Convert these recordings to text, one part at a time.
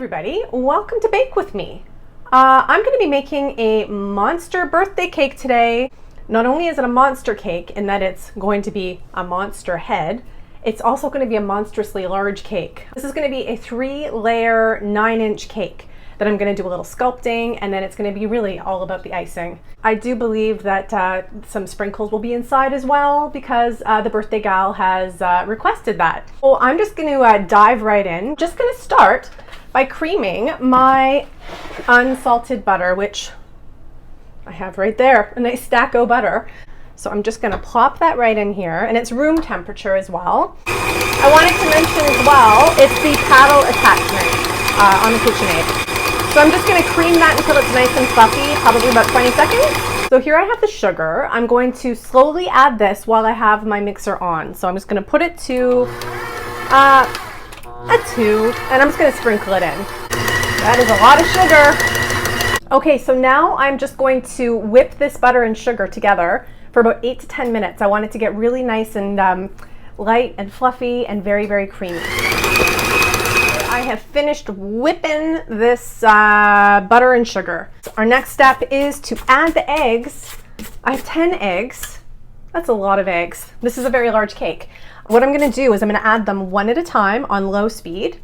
everybody, welcome to Bake With Me. I'm going to be making a monster birthday cake today. Not only is it a monster cake in that it's going to be a monster head, it's also going to be a monstrously large cake. This is going to be a 3-layer 9-inch cake that I'm going to do a little sculpting, and then it's going to be really all about the icing. I do believe that some sprinkles will be inside as well because the birthday gal has requested that. So I'm just going to dive right in. Just going to start by creaming my unsalted butter, which I have right there, a nice stack of butter. So I'm just going to plop that right in here, and it's room temperature as well. I wanted to mention as well, it's the paddle attachment on the KitchenAid. So I'm just going to cream that until it's nice and fluffy, probably about 20 seconds. So here I have the sugar. I'm going to slowly add this while I have my mixer on. So I'm just going to put it to a 2, and I'm just going to sprinkle it in. That is a lot of sugar. Okay, so now I'm just going to whip this butter and sugar together for about 8 to 10 minutes. I want it to get really nice and light and fluffy and very, very creamy. I have finished whipping this butter and sugar. Our next step is to add the eggs. I have 10 eggs. That's a lot of eggs. This is a very large cake. What I'm going to do is I'm going to add them one at a time on low speed,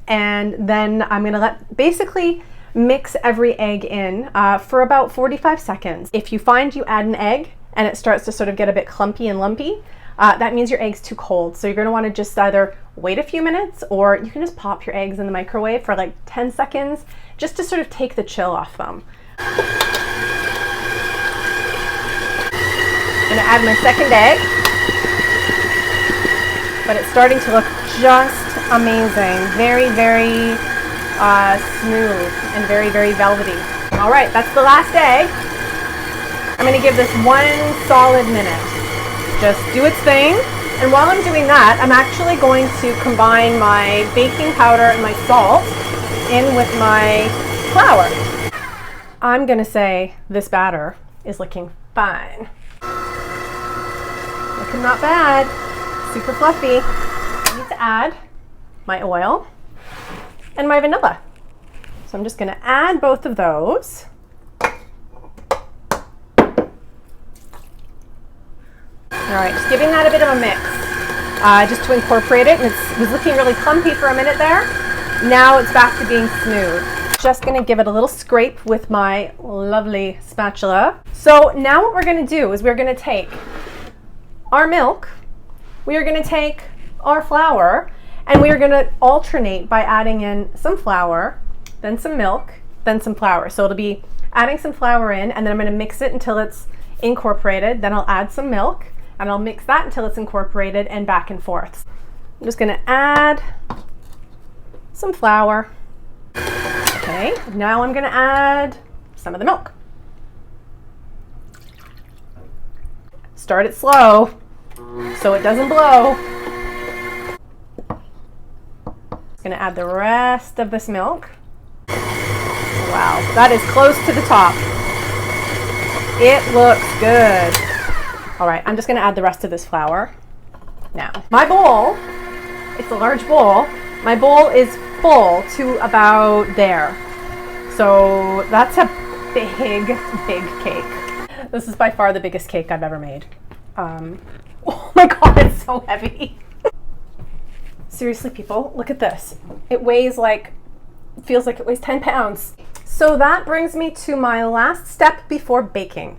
and then I'm going to basically mix every egg in for about 45 seconds. If you find you add an egg and it starts to sort of get a bit clumpy and lumpy, that means your egg's too cold. So you're going to want to just either wait a few minutes, or you can just pop your eggs in the microwave for like 10 seconds just to sort of take the chill off them. I'm going to add my second egg, but it's starting to look just amazing. Very, very smooth and very, very velvety. All right, that's the last egg. I'm going to give this 1 solid minute. Just do its thing. And while I'm doing that, I'm actually going to combine my baking powder and my salt in with my flour. I'm going to say this batter is looking fine. Looking not bad. Super fluffy. I need to add my oil and my vanilla. So I'm just going to add both of those. All right, just giving that a bit of a mix, just to incorporate it. And it was looking really clumpy for a minute there. Now it's back to being smooth. Just gonna give it a little scrape with my lovely spatula. So now what we're gonna do is we're gonna take our milk, we are gonna take our flour, and we are gonna alternate by adding in some flour, then some milk, then some flour. So it'll be adding some flour in, and then I'm gonna mix it until it's incorporated. Then I'll add some milk, and I'll mix that until it's incorporated, and back and forth. I'm just gonna add some flour. Okay, now I'm gonna add some of the milk. Start it slow so it doesn't blow. Just gonna add the rest of this milk. Wow, that is close to the top. It looks good. All right, I'm just gonna add the rest of this flour now. My bowl, it's a large bowl. My bowl is full to about there. So that's a big, big cake. This is by far the biggest cake I've ever made. Oh my God, it's so heavy. Seriously, people, look at this. It weighs feels like it weighs 10 pounds. So that brings me to my last step before baking.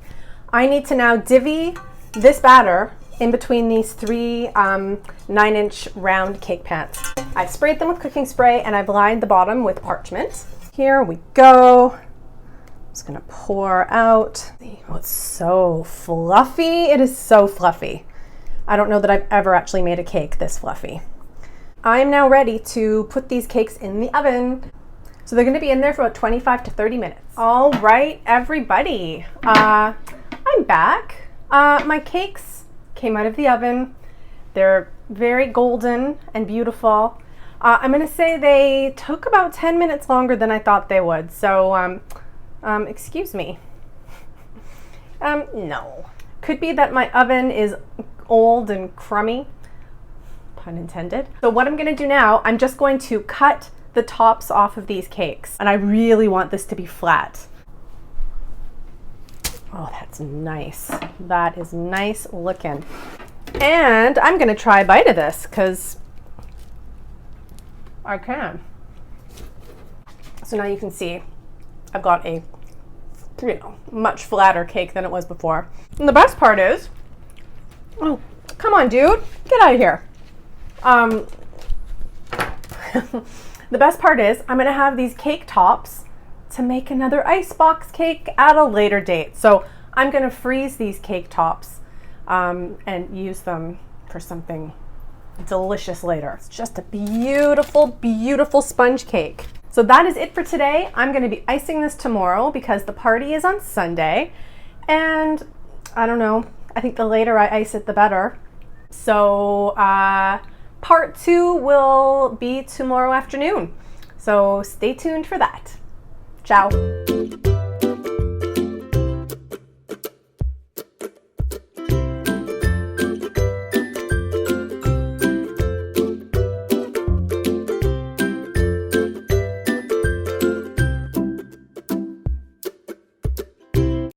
I need to now divvy this batter in between these 3 9-inch round cake pans. I've sprayed them with cooking spray, and I've lined the bottom with parchment. Here we go. I'm just gonna pour out. Oh, it's so fluffy. It is so fluffy. I don't know that I've ever actually made a cake this fluffy. I'm now ready to put these cakes in the oven. So they're gonna be in there for about 25 to 30 minutes. All right, everybody. I'm back. My cakes came out of the oven. They're very golden and beautiful. I'm gonna say they took about 10 minutes longer than I thought they would. So, excuse me. No. Could be that my oven is old and crummy, pun intended. So what I'm gonna do now, I'm just going to cut the tops off of these cakes, and I really want this to be flat. Oh, that's nice. That is nice looking. And I'm gonna try a bite of this because I can. So now you can see I've got a, you know, much flatter cake than it was before. And the best part is, oh, come on, dude, get out of here. The best part is I'm gonna have these cake tops to make another icebox cake at a later date. So I'm gonna freeze these cake tops and use them for something delicious later. It's just a beautiful, beautiful sponge cake. So that is it for today. I'm gonna be icing this tomorrow because the party is on Sunday. And I don't know, I think the later I ice it, the better. So part 2 will be tomorrow afternoon. So stay tuned for that. Ciao.